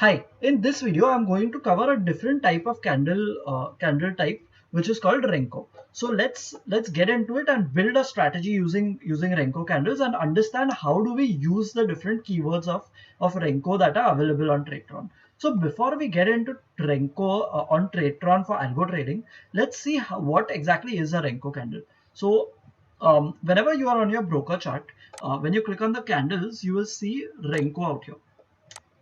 Hi, in this video I'm going to cover a different type of candle type which is called Renko. So let's get into it and build a strategy using Renko candles and understand how do we use the different keywords of Renko that are available on TradeTron. So before we get into Renko on TradeTron for algo trading, let's see what exactly is a Renko candle. So whenever you are on your broker chart, when you click on the candles, you will see Renko out here.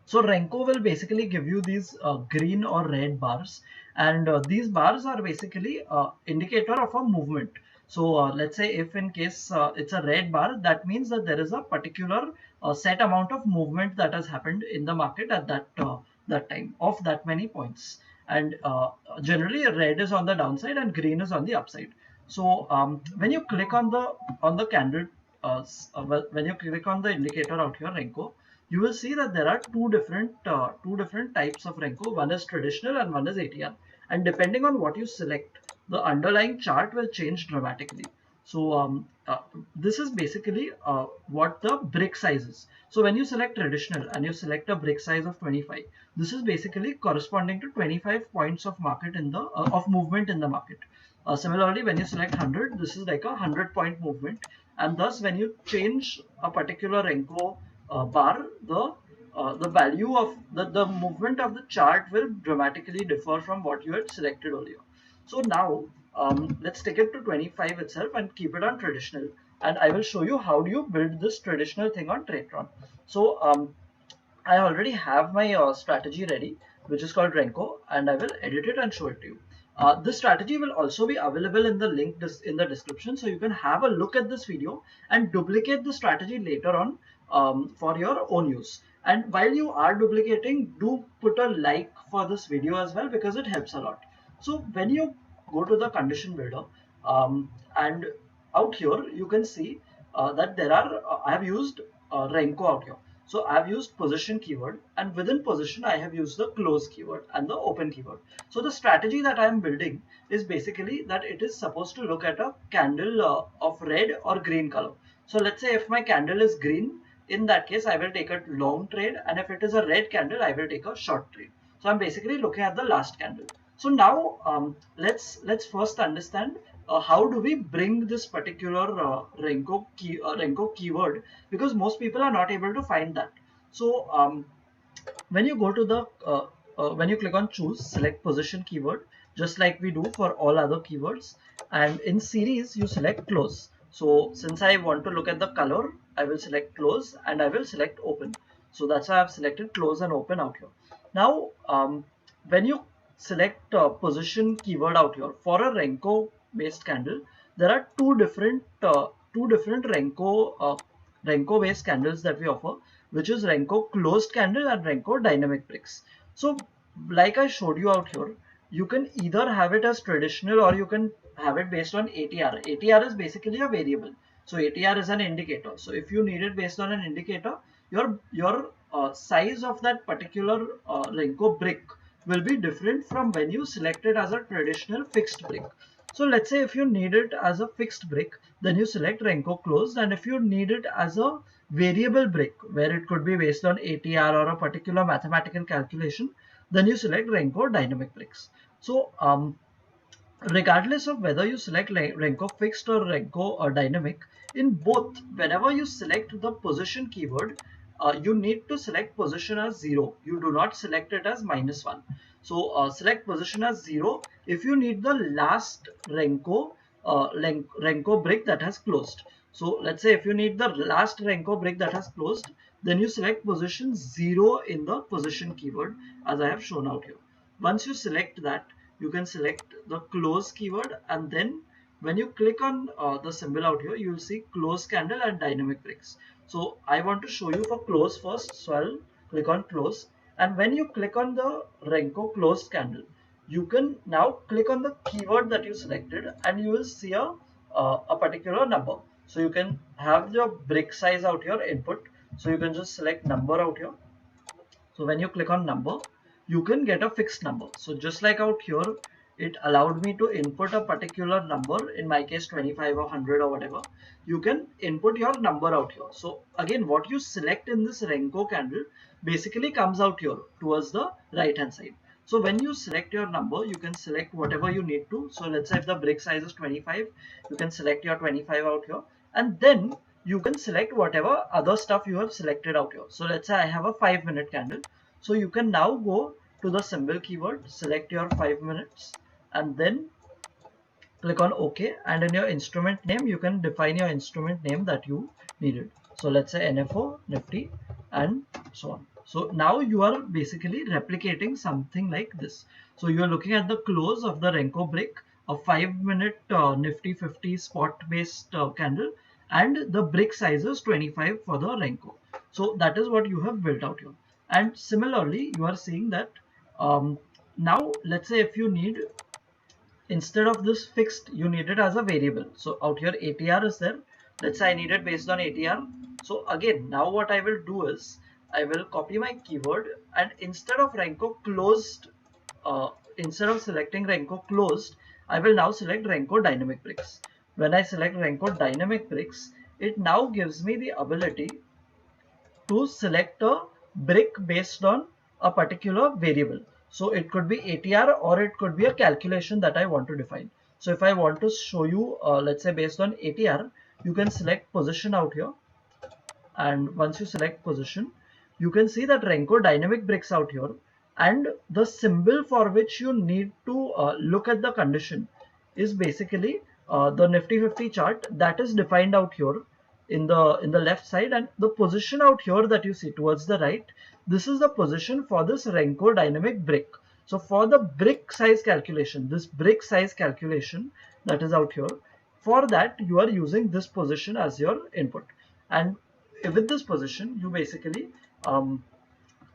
So Renko will basically give you these green or red bars, and these bars are basically indicator of a movement. So let's say if in case it's a red bar, that means that there is a particular set amount of movement that has happened in the market at that time of that many points. And generally, red is on the downside and green is on the upside. So when you click on the candle, when you click on the indicator out here, Renko, you will see that there are two different types of Renko. One is traditional and one is ATR. And depending on what you select, the underlying chart will change dramatically. So this is basically what the brick size is. So when you select traditional and you select a brick size of 25, this is basically corresponding to 25 points of market in the of movement in the market. Similarly, when you select 100, this is like a 100-point movement, and thus when you change a particular Renko bar, the value of the movement of the chart will dramatically differ from what you had selected earlier. So now let's take it to 25 itself and keep it on traditional, and I will show you how do you build this traditional thing on TradeTron. So I already have my strategy ready, which is called Renko, and I will edit it and show it to you. This strategy will also be available in the link in the description, so you can have a look at this video and duplicate the strategy later on for your own use. And while you are duplicating, do put a like for this video as well because it helps a lot. So when you go to the condition builder, and out here you can see that there are I have used Renko out here. So I've used position keyword, and within position I have used the close keyword and the open keyword. So the strategy that I am building is basically that it is supposed to look at a candle of red or green color. So let's say if my candle is green, in that case I will take a long trade, and if it is a red candle I will take a short trade. So I'm basically looking at the last candle. So now let's first understand how do we bring this particular Renko keyword, because most people are not able to find that. So when you go to the when you click on choose, select position keyword just like we do for all other keywords, and in series you select close. So since I want to look at the color, I will select close and I will select open. So that's why I've selected close and open out here. Now when you select position keyword out here for a Renko based candle, there are two different Renko based candles that we offer, which is Renko closed candle and Renko dynamic bricks. So like I showed you out here, you can either have it as traditional or you can have it based on ATR. ATR is basically a variable. So ATR is an indicator. So if you need it based on an indicator, your size of that particular Renko brick will be different from when you select it as a traditional fixed brick. So let's say if you need it as a fixed brick, then you select Renko closed, and if you need it as a variable brick where it could be based on ATR or a particular mathematical calculation, then you select Renko dynamic bricks. So regardless of whether you select Renko fixed or Renko or dynamic, in both, whenever you select the position keyword, you need to select position as 0. You do not select it as -1. So select position as 0 if you need the last Renko brick that has closed. So let's say if you need the last Renko brick that has closed, then you select position 0 in the position keyword as I have shown out here. Once you select that, you can select the close keyword, and then when you click on the symbol out here, you will see close candle and dynamic bricks. So I want to show you for close first, so I'll click on close, and when you click on the Renko closed candle, you can now click on the keyword that you selected and you will see a particular number. So you can have your brick size out here input, so you can just select number out here. So when you click on number, you can get a fixed number. So just like out here, it allowed me to input a particular number, in my case 25 or 100 or whatever. You can input your number out here. So again, what you select in this Renko candle basically comes out here towards the right hand side. So when you select your number, you can select whatever you need to. So let's say if the brick size is 25, you can select your 25 out here, and then you can select whatever other stuff you have selected out here. So let's say I have a 5-minute candle. So you can now go to the symbol keyword, select your 5 minutes, and then click on OK, and in your instrument name you can define your instrument name that you needed. So let's say NFO, Nifty, and so on. So now you are basically replicating something like this. So you are looking at the close of the Renko brick, a 5-minute Nifty 50 spot based candle, and the brick size is 25 for the Renko. So that is what you have built out here. And similarly, you are seeing that now let's say if you need, instead of this fixed, you need it as a variable. So out here ATR is there. Let's say I need it based on ATR. So again, now what I will do is I will copy my keyword, and instead of Renko closed, instead of selecting Renko closed, I will now select Renko dynamic bricks. When I select Renko dynamic bricks, it now gives me the ability to select a brick based on a particular variable. So it could be ATR or it could be a calculation that I want to define. So if I want to show you, let's say based on ATR, you can select position out here. And once you select position, you can see that Renko dynamic bricks out here. And the symbol for which you need to look at the condition is basically the Nifty 50 chart that is defined out here in the left side, and the position out here that you see towards the right, this is the position for this Renko dynamic brick. So for the brick size calculation, this brick size calculation that is out here, for that you are using this position as your input. And with this position, you basically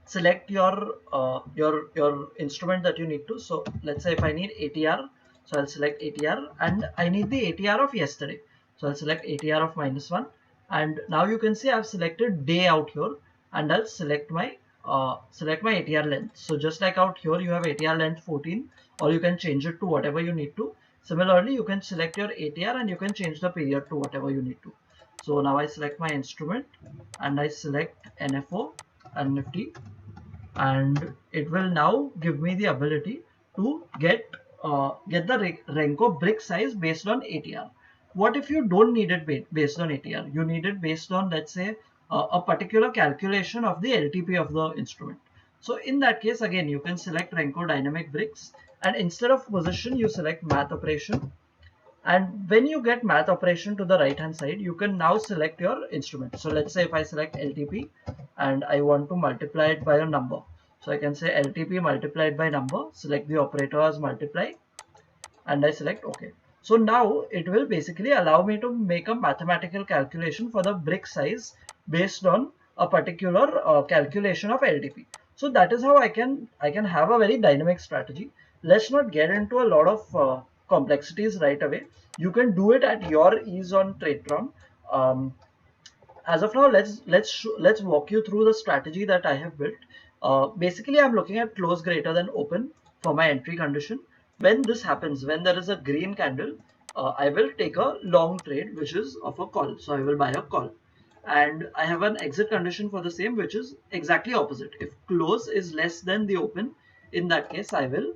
select your instrument that you need to. So let's say if I need ATR, so I'll select ATR, and I need the ATR of yesterday. So I'll select ATR of -1, and now you can see I've selected day out here, and I'll select my ATR length. So just like out here, you have ATR length 14, or you can change it to whatever you need to. Similarly, you can select your ATR and you can change the period to whatever you need to. So now I select my instrument and I select NFO and Nifty, and it will now give me the ability to get the Renko brick size based on ATR. What if you don't need it based on ATR? You need it based on, let's say, a particular calculation of the LTP of the instrument. So in that case, again, you can select Renko dynamic bricks, and instead of position, you select math operation. And when you get math operation to the right hand side, you can now select your instrument. So let's say if I select LTP and I want to multiply it by a number. So I can say LTP multiplied by number, select the operator as multiply, and I select OK. So now it will basically allow me to make a mathematical calculation for the brick size based on a particular calculation of LTP. So that is how I can have a very dynamic strategy. Let's not get into a lot of complexities right away. You can do it at your ease on TradeTron. As of now, let's walk you through the strategy that I have built. Basically, I'm looking at close greater than open for my entry condition. When this happens, when there is a green candle, I will take a long trade, which is of a call. So I will buy a call. And I have an exit condition for the same, which is exactly opposite. If close is less than the open, in that case, I will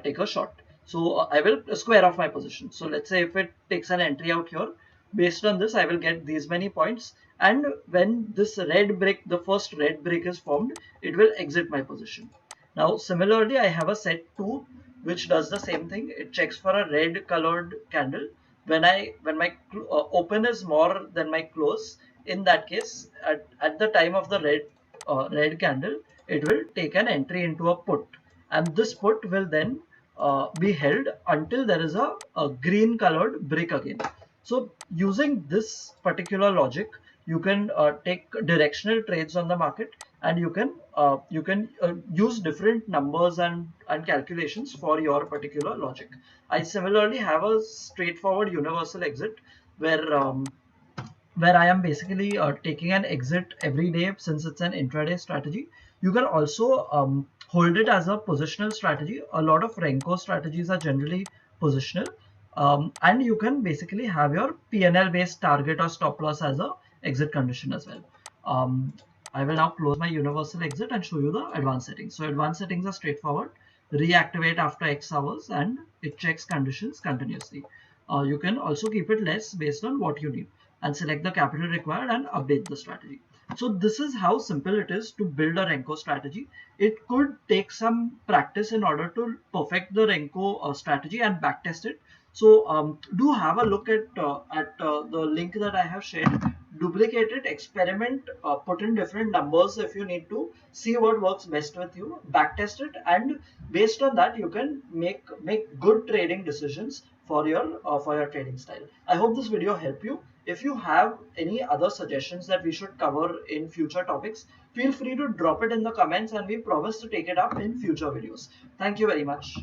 take a short. So I will square off my position. So let's say if it takes an entry out here, based on this, I will get these many points. And when this red brick, the first red brick is formed, it will exit my position. Now, similarly, I have a set 2, which does the same thing. It checks for a red colored candle. When my open is more than my close, in that case, at the time of the red candle, it will take an entry into a put, and this put will then be held until there is a green colored brick again. So using this particular logic, you can take directional trades on the market, and you can use different numbers and calculations for your particular logic. I similarly have a straightforward universal exit where I am basically taking an exit every day since it's an intraday strategy. You can also hold it as a positional strategy. A lot of Renko strategies are generally positional, and you can basically have your PNL based target or stop loss as a exit condition as well. I will now close my universal exit and show you the advanced settings. So advanced settings are straightforward. Reactivate after X hours and it checks conditions continuously. You can also keep it less based on what you need and select the capital required and update the strategy. So this is how simple it is to build a Renko strategy. It could take some practice in order to perfect the Renko strategy and backtest it. So do have a look at the link that I have shared. Duplicate it, experiment, put in different numbers if you need to, see what works best with you, backtest it, and based on that you can make good trading decisions for your trading style. I hope this video helped you. If you have any other suggestions that we should cover in future topics, feel free to drop it in the comments and we promise to take it up in future videos. Thank you very much.